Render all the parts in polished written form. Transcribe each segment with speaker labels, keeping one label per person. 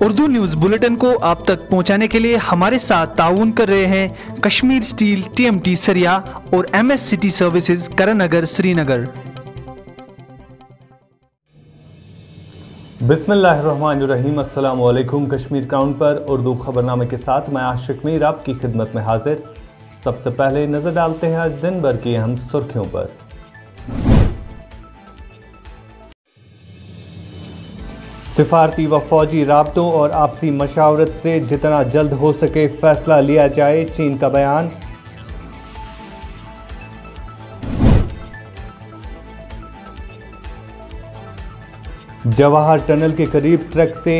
Speaker 1: Urdu news bulletin को आप तक पहुंचाने के लिए हमारे साथ ताउन कर रहे हैं कश्मीर स्टील, TMT सरिया और MS सिटी सर्विसेज करनगर, श्रीनगर।
Speaker 2: बिस्मिल्लाहिर्रहमानिर्रहीम। अस्सलाम वालेकुम। कश्मीर क्राउन पर उर्दू खबरनामे के साथ मैं आशिक मीर आपकी खिदमत में हाजिर। सबसे पहले नजर डालते हैं आज दिन भर की अहम सुर्खियों पर। सिफारती व फौजी राब्तों और आपसी मशावरत से जितना जल्द हो सके फैसला लिया जाए, चीन का बयान। जवाहर टनल के करीब ट्रक से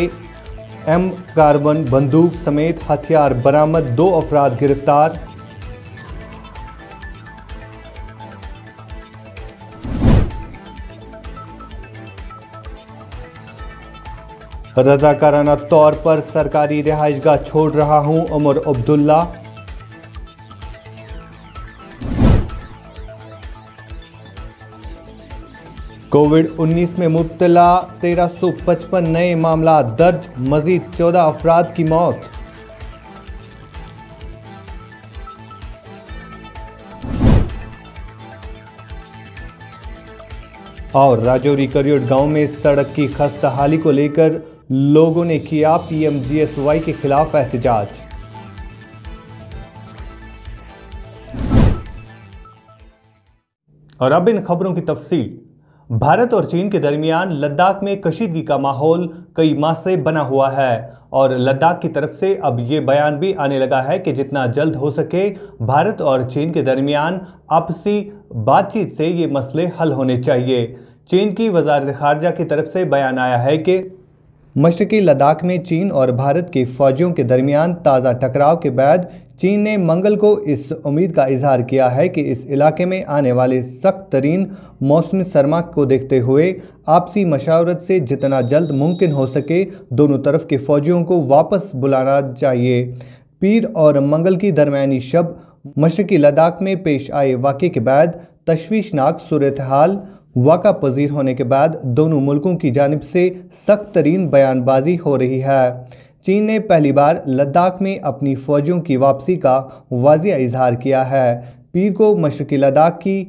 Speaker 2: M कार्बन बंदूक समेत हथियार बरामद, 2 अफराद गिरफ्तार। रजाकाराना तौर पर सरकारी रिहाइशगाह छोड़ रहा हूं, उमर अब्दुल्ला। कोविड-19 में मुब्तला 1355 नए मामला दर्ज, मजीद 14 अफराद की मौत। और राजौरी करियोड गांव में सड़क की खस्ताहाली को लेकर लोगों ने किया PMGSY के खिलाफ एहतजाज। और अब इन खबरों की तफसील। भारत और चीन के दरमियान लद्दाख में कशीदगी का माहौल कई माह से बना हुआ है और लद्दाख की तरफ से अब ये बयान भी आने लगा है कि जितना जल्द हो सके भारत और चीन के दरमियान आपसी बातचीत से ये मसले हल होने चाहिए। चीन की वजारत खारजा की तरफ से बयान आया है कि मशरकी लद्दाख में चीन और भारत के फौजियों के दरमियान ताज़ा टकराव के बाद चीन ने मंगल को इस उम्मीद का इजहार किया है कि इस इलाके में आने वाले सख्त तरीन मौसम सरमा को देखते हुए आपसी मशावरत से जितना जल्द मुमकिन हो सके दोनों तरफ के फौजियों को वापस बुलाना चाहिए। पीर और मंगल की दरमियानी शब मशरकी लद्दाख में पेश आए वाक़े के बाद तशवीशनाक सूरत हाल वाक़ा पजीर होने के बाद दोनों मुल्कों की जानिब से सख्त तरीन बयानबाजी हो रही है। चीन ने पहली बार लद्दाख में अपनी फ़ौजियों की वापसी का वाज़िया इजहार किया है। पीर को मशरकी लद्दाख की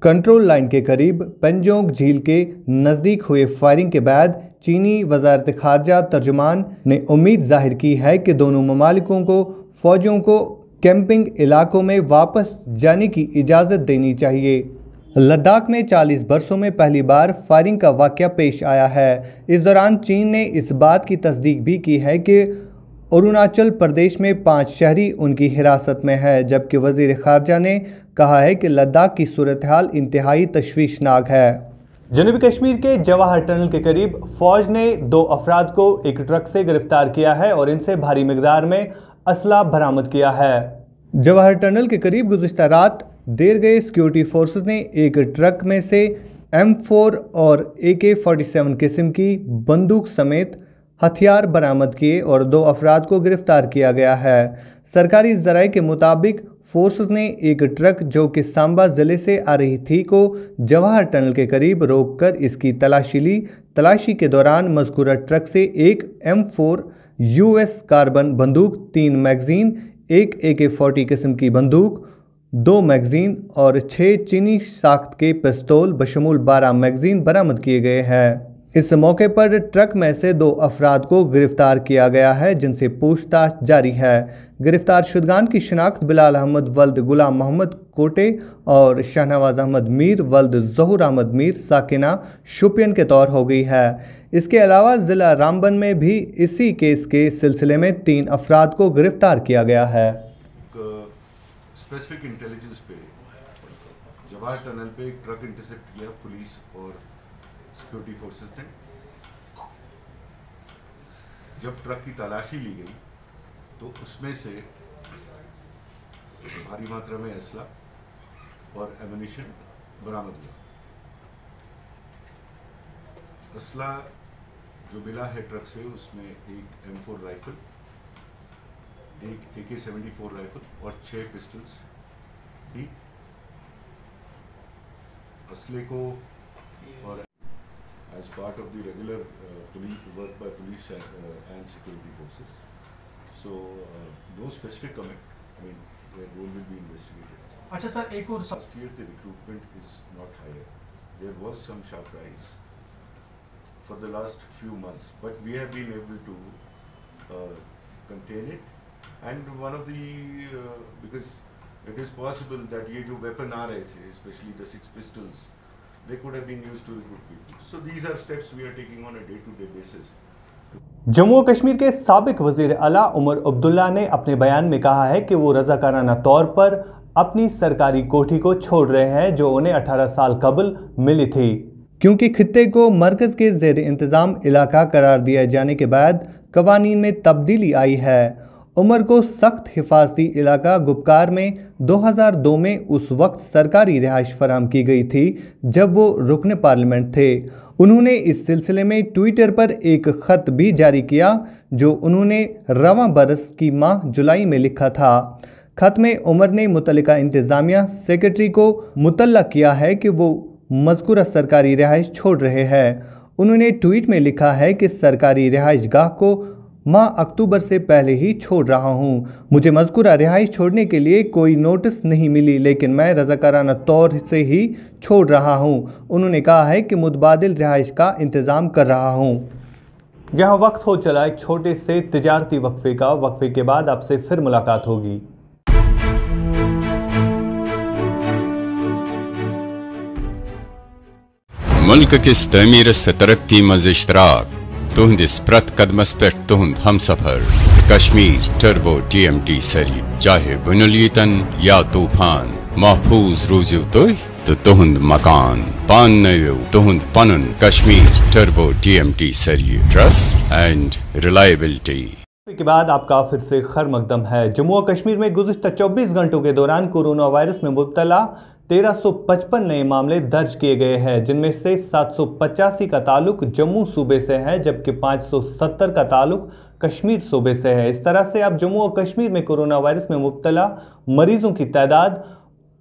Speaker 2: कंट्रोल लाइन के करीब पेंजोंग झील के नज़दीक हुए फायरिंग के बाद चीनी वजारत खारजा तर्जुमान ने उम्मीद जाहिर की है कि दोनों ममालिकों को फ़ौजियों को कैंपिंग इलाकों में वापस जाने की इजाज़त देनी चाहिए। लद्दाख में 40 बरसों में पहली बार फायरिंग का वाक़या पेश आया है। इस दौरान चीन ने इस बात की तस्दीक भी की है कि अरुणाचल प्रदेश में 5 शहरी उनकी हिरासत में है, जबकि वज़ीर खारजा ने कहा है कि लद्दाख की सूरत हाल इंतहाई तशवीशनाक है। जनूबी कश्मीर के जवाहर टनल के करीब फौज ने 2 अफराद को एक ट्रक से गिरफ्तार किया है और इनसे भारी मिकदार में असला बरामद किया है। जवाहर टनल के करीब गुज़िश्ता रात देर गए सिक्योरिटी फोर्सेस ने एक ट्रक में से M4 और AK-47 किस्म की बंदूक समेत हथियार बरामद किए और 2 अफराद को गिरफ्तार किया गया है। सरकारी ज़राए के मुताबिक फोर्सेस ने एक ट्रक जो कि सांबा ज़िले से आ रही थी को जवाहर टनल के करीब रोककर इसकी तलाशी ली। तलाशी के दौरान मज़कूरा ट्रक से एक M4 US कार्बन बंदूक, 3 मैगज़ीन, एक AK-40 किस्म की बंदूक, 2 मैगज़ीन और 6 चीनी साख्त के पिस्तौल बशमूल 12 मैगज़ीन बरामद किए गए हैं। इस मौके पर ट्रक में से 2 अफराद को गिरफ्तार किया गया है जिनसे पूछताछ जारी है। गिरफ्तार शुदगान की शिनाख्त बिलाल अहमद वल्द गुलाम मोहम्मद कोटे और शाहनवाज अहमद मीर वल्द जहूर अहमद मीर साकिना शुपियन के तौर हो गई है। इसके अलावा ज़िला रामबन में भी इसी केस के सिलसिले में 3 अफराद को गिरफ्तार किया गया है।
Speaker 3: स्पेसिफिक इंटेलिजेंस पे जवाहर टनल पे एक ट्रक इंटरसेप्ट किया पुलिस और सिक्योरिटी फोर्सेस ने। जब ट्रक की तलाशी ली गई तो उसमें से भारी मात्रा में असला और एमुनिशन बरामद हुआ। असला जो मिला है ट्रक से उसमें एक M4 राइफल, एक AK-74 राइफल और 6 पिस्टल्स थी। असले को और as part of the regular work by police and security forces. So no specific comment. I mean, their role will be investigated.
Speaker 1: अच्छा सर, एक और
Speaker 3: Last year the recruitment is not higher. There was some sharp rise for the last few months, but we have been able to contain it. And one of the because it is possible that ये जो weapon आ रहे थे, especially the 6 pistols, they could have been used to recruit people. So these are steps we are taking on a day-to-day basis.
Speaker 2: Jammu और कश्मीर के साबिक वजीर आला उमर अब्दुल्ला ने अपने बयान में कहा है कि वो रजाकाराना तौर पर अपनी सरकारी कोठी को छोड़ रहे हैं जो उन्हें 18 साल कबल मिली थी, क्योंकि खित्ते को मरकज के ज़ेर इंतज़ाम इलाका करार दिए जाने के बाद कवानीन में तब्दीली आई है। उमर को सख्त हिफाजती इलाका गुपकार में 2002 में उस वक्त सरकारी रिहाइश फराहम की गई थी जब वो रुकन पार्लियामेंट थे। उन्होंने इस सिलसिले में ट्विटर पर एक ख़त भी जारी किया जो उन्होंने रवां बरस की माह जुलाई में लिखा था। ख़त में उमर ने मुतल्लिका इंतज़ामिया सेक्रेटरी को मुतल्ला किया है कि वो मज़कूरा सरकारी रिहाइश छोड़ रहे हैं। उन्होंने ट्वीट में लिखा है कि सरकारी रिहाइश गाह को माह अक्टूबर से पहले ही छोड़ रहा हूँ। मुझे मज़कूरा रिहाइश छोड़ने के लिए कोई नोटिस नहीं मिली, लेकिन मैं रज़ाकाराना तौर से ही छोड़ रहा हूँ। उन्होंने कहा है कि मुतबादिल रिहाइश का इंतज़ाम कर रहा हूँ। यहाँ वक्त हो चला एक छोटे से तिजारती वक्फे का। वक्फे के बाद आपसे फिर मुलाकात होगी।
Speaker 4: मुल्क किस तमीरस तरक्की मज इश्तराक तुहंदिस प्रत कदमस पे तुहंद हम सफर कश्मीर टर्बो TMT सरी चाहे बुनुलियतन या तूफान महफूज रूजु तो तुहंद मकान पान नयो तुहंद पनुन कश्मीर टर्बो TMT सरी ट्रस्ट एंड रिलायबिलिटी।
Speaker 2: के बाद आपका फिर से खैर मकदम है। जम्मू और कश्मीर में गुज़िश्ता 24 घंटों के दौरान कोरोना वायरस में मुब्तला 1355 नए मामले दर्ज किए गए हैं, जिनमें से 785 का ताल्लुक जम्मू सूबे से है जबकि 570 का ताल्लुक कश्मीर सूबे से है। इस तरह से अब जम्मू और कश्मीर में कोरोना वायरस में मुब्तला मरीजों की तादाद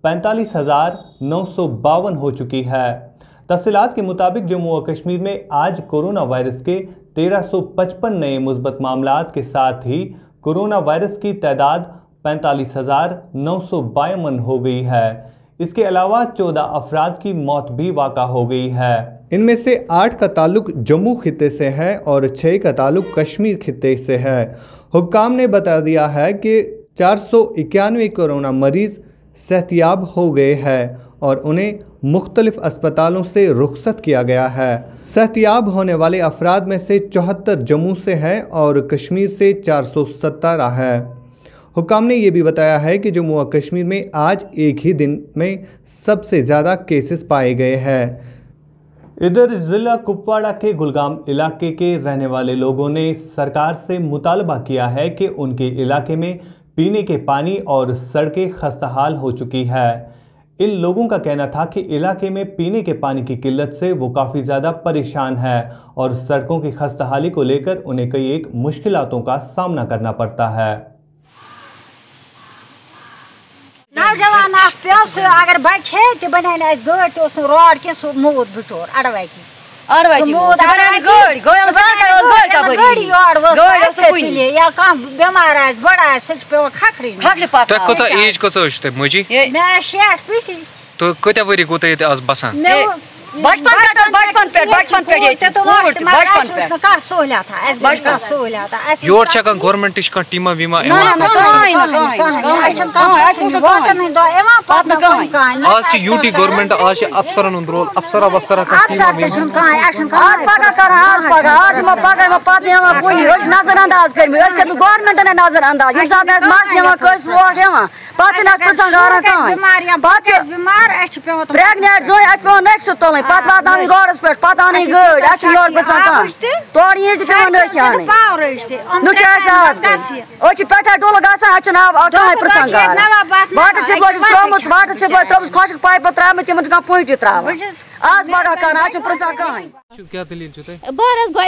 Speaker 2: 45,952 हो चुकी है। तफसीलात के मुताबिक जम्मू और कश्मीर में आज कोरोना वायरस के 1355 नए मुस्बत मामलात के साथ ही कोरोना वायरस की तादाद 45,952 हो गई है। इसके अलावा 14 अफराद की मौत भी वाक़ा हो गई है। इनमें से 8 का ताल्लुक जम्मू खित्ते से है और 6 का ताल्लुक कश्मीर खित्ते से है। हुक्काम ने बता दिया है कि 491 कोरोना मरीज सेहतियाब हो गए हैं और उन्हें मुख्तलिफ अस्पतालों से रुखसत किया गया है। सेहतियाब होने वाले अफराद में से 74 जम्मू से हैं और कश्मीर से 417 है। हुक्काम ने यह भी बताया है कि जम्मू और कश्मीर में आज एक ही दिन में सबसे ज़्यादा केसेस पाए गए हैं। इधर ज़िला कुपवाड़ा के गुलगाम इलाके के रहने वाले लोगों ने सरकार से मुतालबा किया है कि उनके इलाके में पीने के पानी और सड़कें खस्ताहाल हो चुकी है। इन लोगों का कहना था कि इलाके में पीने के पानी की किल्लत से वो काफ़ी ज़्यादा परेशान है और सड़कों की खस्ताहाली को लेकर उन्हें कई एक मुश्किलातों का सामना करना पड़ता है।
Speaker 5: नौजवान अगर बचे तो बना गाड़ तो रोड के मूद बिचोर अड़वाई या बेमार बड़ा पे खखरी
Speaker 6: तो कत वरी गो आज बसान योर गवर्नमेंट टीमा वीमा आज यूटी गवर्नमेंट आज अफसरन रोल अफसर
Speaker 7: नजरअंदाज कर गवर्नमेंट नजरअंदाज प्रेगनेंट जो नक्स तुल पत वात रोडस पे पत आन गाड़ योर गसान तोड़ ये पेठा टोल गसान पृसान वाटर सप्लाई त्रोमुत वाटर सप्लाई त्रोमुत खुशक पाइप त्रा तिम पुट त्रा आज बड़ा कर पृसान कहीं
Speaker 8: बहर गो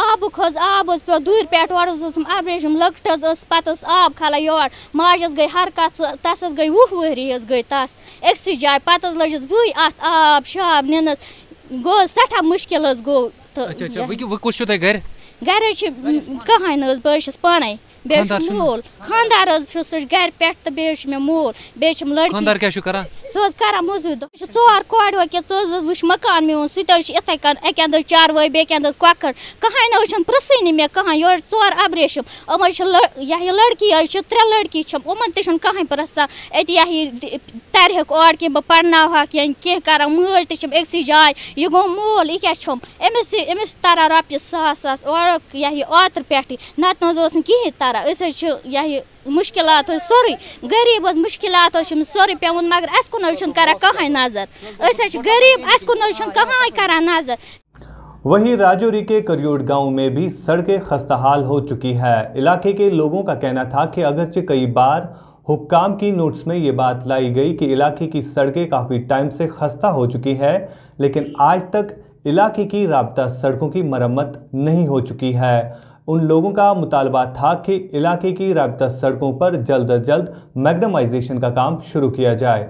Speaker 8: अमुक आब आब पे दूर पे अब्रेशम लकट पत आब खाला योर माजस गई हर कत तस गई 20 वहरी गई तस एक जाए पत लजस बी अत आब शाब निनस गो सठा मुश्किल गो
Speaker 6: अच्छा वो कुछ तय घर
Speaker 8: कहानी बस पाने मोल खानदार गर पे तो मे मोल बेम लड़की सह कर मजूद 4 कोड़ वकिस वो मकान मेन सह कन अक अंद चारवाई बेक अंद कौकड़ कहानी प्रसनी मे कह यो 4 अब्रेशम यह लड़की 3 लड़की उमन तहन कहें प्रसान ये तरह और कह बह पढ़ना कह कर मज तम अक्सी जाए यह गो मोल यह क्या अमिस तरह रपये 100 और यह ओतर पे नत कहें तरह यह मुश्किलात सोरी गरीब मुश्किलात सोरी पेवन मगर अस कुन कर कहें नजर गरीब अस कुन कहें कर नजर।
Speaker 2: वहीं राजौरी के करियोड़ गांव में भी सड़कें खस्ताहाल हो चुकी है। इलाके के लोगों का कहना था कि अगरचे कई बार हुक्काम की नोट्स में ये बात लाई गई कि इलाके की सड़कें काफ़ी टाइम से खस्ता हो चुकी है, लेकिन आज तक इलाके की राब्ता सड़कों की मरम्मत नहीं हो चुकी है। उन लोगों का मुतालबा था कि इलाके की राब्ता सड़कों पर जल्द अज जल्द मैग्नेमाइजेशन का काम शुरू किया जाए।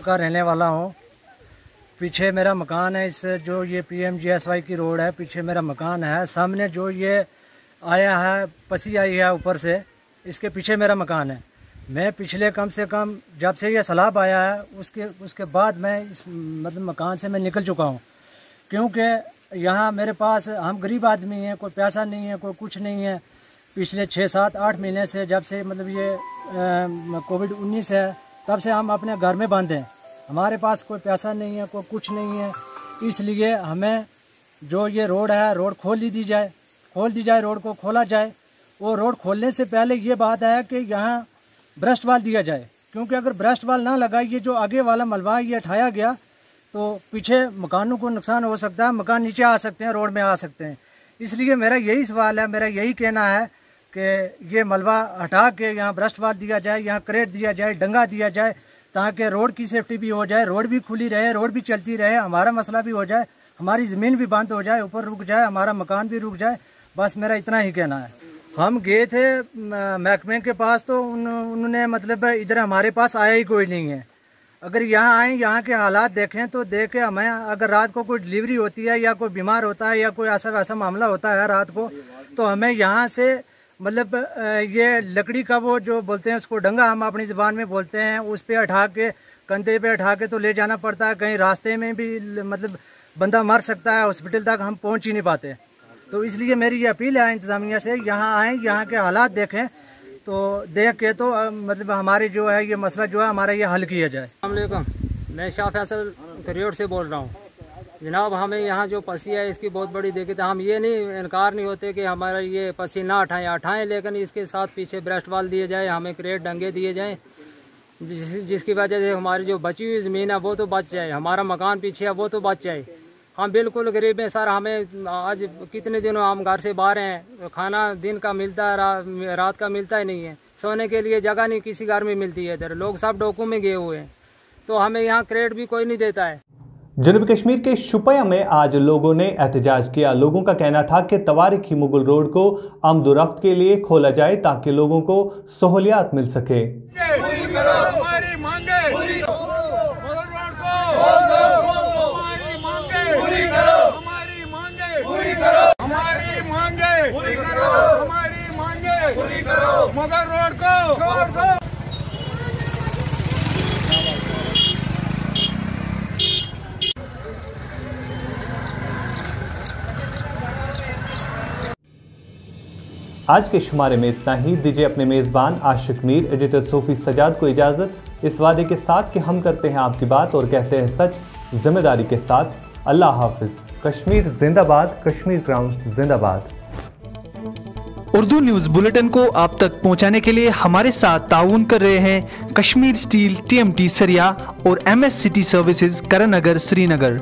Speaker 9: का रहने वाला हूँ। पीछे मेरा मकान है, इस जो ये PMGSY की रोड है, पीछे मेरा मकान है। सामने जो ये आया है पसी आई है ऊपर से, इसके पीछे मेरा मकान है। मैं पिछले कम से कम जब से ये सैलाब आया है उसके बाद मैं इस मतलब मकान से मैं निकल चुका हूँ, क्योंकि यहाँ मेरे पास हम गरीब आदमी हैं, कोई पैसा नहीं है, कोई कुछ नहीं है। पिछले 6, 7, 8 महीने से जब से मतलब ये COVID-19 है तब से हम अपने घर में बंद हैं। हमारे पास कोई पैसा नहीं है, कोई कुछ नहीं है। इसलिए हमें जो ये रोड है रोड खोल दी जाए, रोड को खोला जाए। और रोड खोलने से पहले ये बात है कि यहाँ ब्रस्ट वाल दिया जाए, क्योंकि अगर ब्रस्ट वाल ना लगा, ये जो आगे वाला मलबा ये हटाया गया तो पीछे मकानों को नुकसान हो सकता है, मकान नीचे आ सकते हैं, रोड में आ सकते हैं। इसलिए मेरा यही सवाल है, मेरा यही कहना है कि ये मलबा हटा के यहाँ ब्रस्ट वाल दिया जाए, यहाँ क्रेट दिया जाए, डंगा दिया जाए, ताकि रोड की सेफ्टी भी हो जाए, रोड भी खुली रहे, रोड भी चलती रहे, हमारा मसला भी हो जाए, हमारी ज़मीन भी बंद हो जाए, ऊपर रुक जाए, हमारा मकान भी रुक जाए। बस मेरा इतना ही कहना है। हम गए थे महकमे के पास तो उन्होंने मतलब इधर हमारे पास आया ही कोई नहीं है। अगर यहाँ आए, यहाँ के हालात देखें तो देख के हमें, अगर रात को कोई डिलीवरी होती है या कोई बीमार होता है या कोई ऐसा वैसा मामला होता है रात को, तो हमें यहाँ से मतलब ये लकड़ी का वो जो बोलते हैं उसको डंगा हम अपनी ज़बान में बोलते हैं, उस पर उठा के कंधे पे उठा के तो ले जाना पड़ता है। कहीं रास्ते में भी मतलब बंदा मर सकता है, हॉस्पिटल तक हम पहुँच ही नहीं पाते। तो इसलिए मेरी ये अपील है इंतज़ामिया से, यहाँ आएँ, यहाँ के हालात देखें, तो देख के तो मतलब हमारी जो है ये मसला जो है हमारा ये हल किया जाए।
Speaker 10: अस्सलाम, मैं शाह फैसल करियोड़ से बोल रहा हूँ। जनाब, हमें यहाँ जो पसी है इसकी बहुत बड़ी दिक्कत है। हम ये नहीं इनकार नहीं होते कि हमारा ये पसी ना हटाएं, लेकिन इसके साथ पीछे ब्रस्ट वाल दिए जाए, हमें क्रेट डंगे दिए जाएँ, जिसकी वजह से हमारी जो बची हुई ज़मीन है वो तो बच जाए, हमारा मकान पीछे है वो तो बच जाए। हम बिल्कुल गरीब हैं सर। हमें आज कितने दिनों हम घर से बाहर हैं, खाना दिन का मिलता है, रात का मिलता ही नहीं है, सोने के लिए जगह नहीं किसी घर में मिलती है। इधर लोग सब डोकू में गए हुए हैं, तो हमें यहाँ क्रेट भी कोई नहीं देता है।
Speaker 2: जनूबी कश्मीर के शुपिया में आज लोगों ने एहतजाज किया। लोगों का कहना था कि तवारिखी मुगल रोड को आमदोरफ्त के लिए खोला जाए ताकि लोगों को सहूलियात मिल सके।
Speaker 11: मगर रोड को छोड़ दो।
Speaker 2: आज के शुमारे में इतना ही। दीजिए अपने मेज़बान आशिक मीर, एडिटर सोफी सजाद को इजाज़त, इस वादे के साथ कि हम करते हैं आपकी बात और कहते हैं सच, जिम्मेदारी के साथ। अल्लाह हाफिज। कश्मीर जिंदाबाद, कश्मीर क्राउन जिंदाबाद।
Speaker 1: उर्दू न्यूज़ बुलेटिन को आप तक पहुंचाने के लिए हमारे साथ ताउन कर रहे हैं कश्मीर स्टील TMT सरिया और MS सिटी सर्विसेज करनगर श्रीनगर।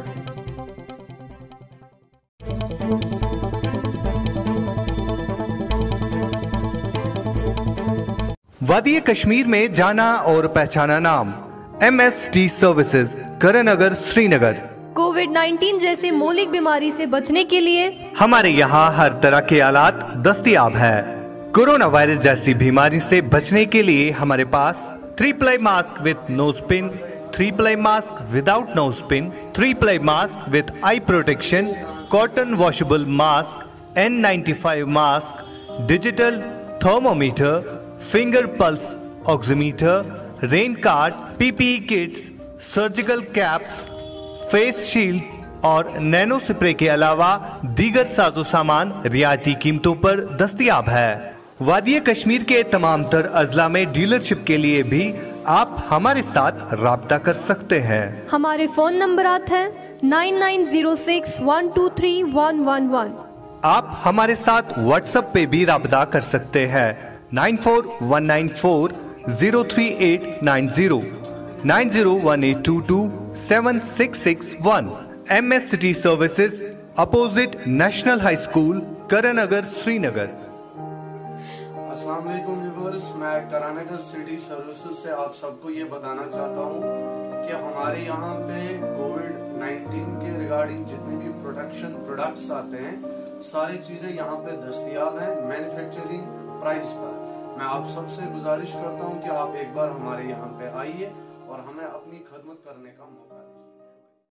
Speaker 12: वादी कश्मीर में जाना और पहचाना नाम MS सिटी सर्विसेज करनगर श्रीनगर।
Speaker 13: कोविड-19 जैसे मौलिक बीमारी से बचने के लिए
Speaker 12: हमारे यहाँ हर तरह के आलात दस्तयाब है। कोरोना वायरस जैसी बीमारी से बचने के लिए हमारे पास 3-ply mask with nose pin, 3-ply mask without nose pin, 3-ply mask with eye protection, cotton washable mask, N95 mask, digital thermometer, finger pulse oximeter, rain card, PPE kits, surgical caps, face shield और nano spray के अलावा दीगर साजो सामान रियायती कीमतों पर दस्तयाब है। वादी कश्मीर के तमाम तर अजला में डीलरशिप के लिए भी आप हमारे साथ राब्ता कर सकते हैं।
Speaker 13: हमारे फोन नंबर हैं 9906123111।
Speaker 12: आप हमारे साथ व्हाट्सएप पे भी राब्ता कर सकते हैं 9419403890, 9018227661। MS city services, opposite national high school, Karannagar, Srinagar.
Speaker 14: अस्सलाम वालेकुम व्यूअर्स, मैं करनगर सिटी सर्विसेज से आप सबको ये बताना चाहता हूँ कि हमारे यहाँ पे कोविड-19 के रिगार्डिंग जितने भी प्रोटेक्शन प्रोडक्ट्स आते हैं सारी चीजें यहाँ पे दस्तयाब हैं मैन्युफैक्चरिंग प्राइस पर। मैं आप सबसे गुजारिश करता हूँ कि आप एक बार हमारे यहाँ पे आइए और हमें अपनी खदमत करने का मौका दीजिए।